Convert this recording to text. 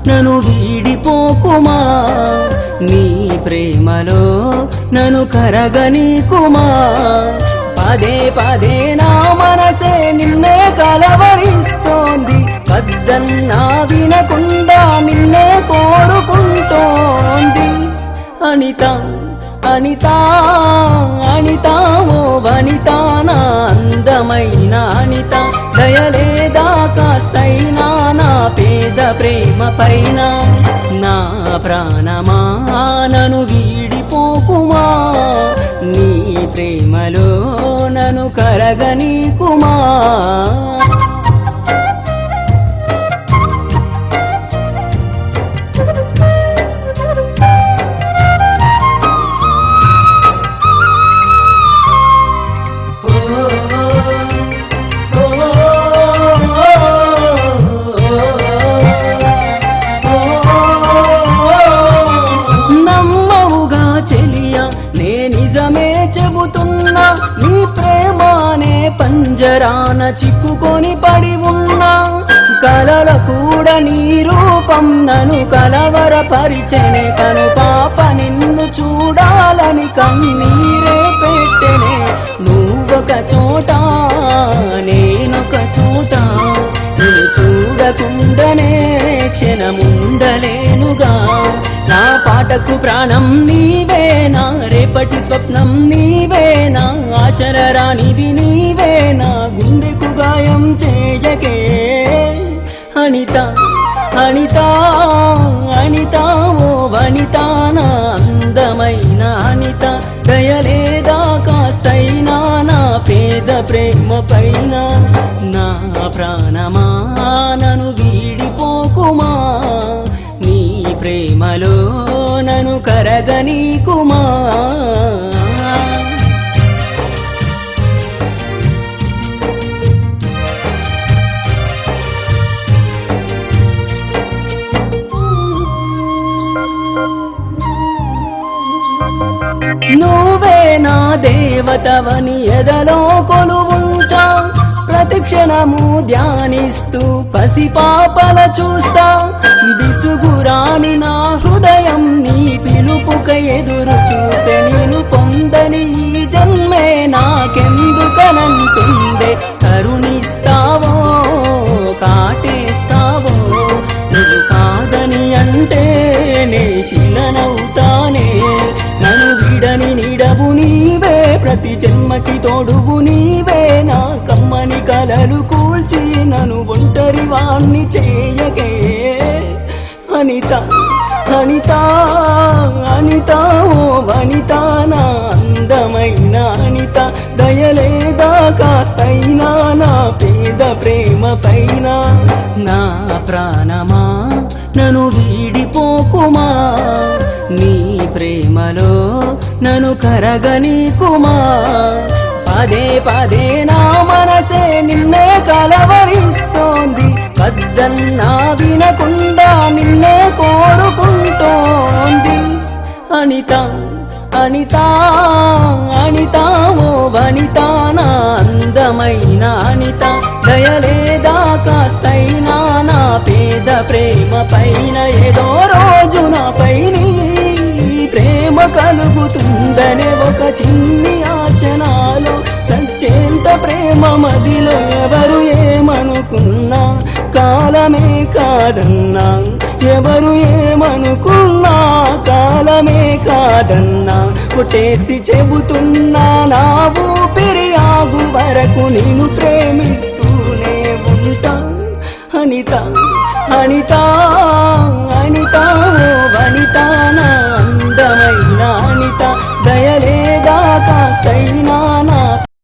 నన్ను వీడిపోకుమా, నీ ప్రేమలో నన్ను కరగనీకుమా. పదే పదే నా మనసే నిన్నే కలవరిస్తోంది, వద్దన్నా వినకుండా నిన్నే కోరుకుంటోంది. అనిత అనిత అనిత ఓ వనిత, నా అందమైన అనిత, దయలేదా కాస్తైనా నా పేద ప్రేమ పైన. నా ప్రాణమా నన్ను వీడిపోకుమా, నీ ప్రేమలో నన్ను కరగనీకుమా. నీ ప్రేమానే పంజరాన చిక్కుకొని పడి ఉన్నా, కలల కూడా నీ రూపం నన్ను కలవరపరిచెనే. కను పాప నిన్ను చూడాలని కన్నీరే పెట్టెనే. నువ్వొక చోట నేనొక చోట, నిన్ను చూడకుండానే క్షణముండలేనుగా. నా పాటకు ప్రాణం నీవేనా, రేపటి స్వప్నం నీవేనా, ఆశల రానిది నీవేనా, గుండెకు గాయం చేయకే. అనిత అనిత అనిత ఓ వనిత, నా అందమైన అనిత, దయలేదా కాస్తైనా నా పేద ప్రేమ పైన. నా ప్రాణమా నన్ను వీడిపోకుమా, నీ ప్రేమలో నన్ను కరగనీకుమా. నువ్వే నా దేవతవని ఎదలో కొలువుంచా, ప్రతిక్షణము ధ్యానిస్తూ పసిపాపల చూస్తా. విసుగురాని నా హృదయం నీ పిలుపుక ఎదురు చూసే, నేను పొందని ఈ జన్మే నాకెందుకనంటుందే. కరుణిస్తావో కాటేస్తావో, నువ్వు కాదని అంటే నే శిలనవుతానే. నన్ను విడని నీడవు నీవే, ప్రతి జన్మకి తోడువు నీవే. నా కమ్మని కలలు కూల్చి నన్ను ఒంటరి వాణ్ణి చేయకే. అనిత అనిత అనిత ఓ వనిత, నా అందమైన అనిత, దయలేదా కాస్తైనా నా పేద ప్రేమ పైన. నా ప్రాణమా నన్ను వీడిపోకుమా, నీ ప్రేమలో నన్ను కరగనీకుమా. పదే పదే నా మనసే నిన్నే కలవరిస్తోంది, వద్దన్నా వినకుండా నిన్నే కోరుకుంటోంది. అనిత అనిత అనిత ఓ వనిత, నా అందమైన అనిత, దయలేదా కాస్తైనా నా పేద ప్రేమ పైన. ఏదో రోజు నాపై నీ ప్రేమ కలుగుతుందనే ఒక చిన్ని ఆశ నాలో, చచ్చేంత ప్రేమ మదిలో ఎవరు ఏమనుకున్నా, కాలమే కాదన్నా. ఎవరు ఏమనుకున్నా, కాలమే కాదన్నా. కొట్టేసి చెబుతున్నా, నా ఊపిరి ఆగు వరకు నిన్ను ప్రేమిస్తూనే ఉంటా. అనిత అనిత అనిత ఓ వనిత, నా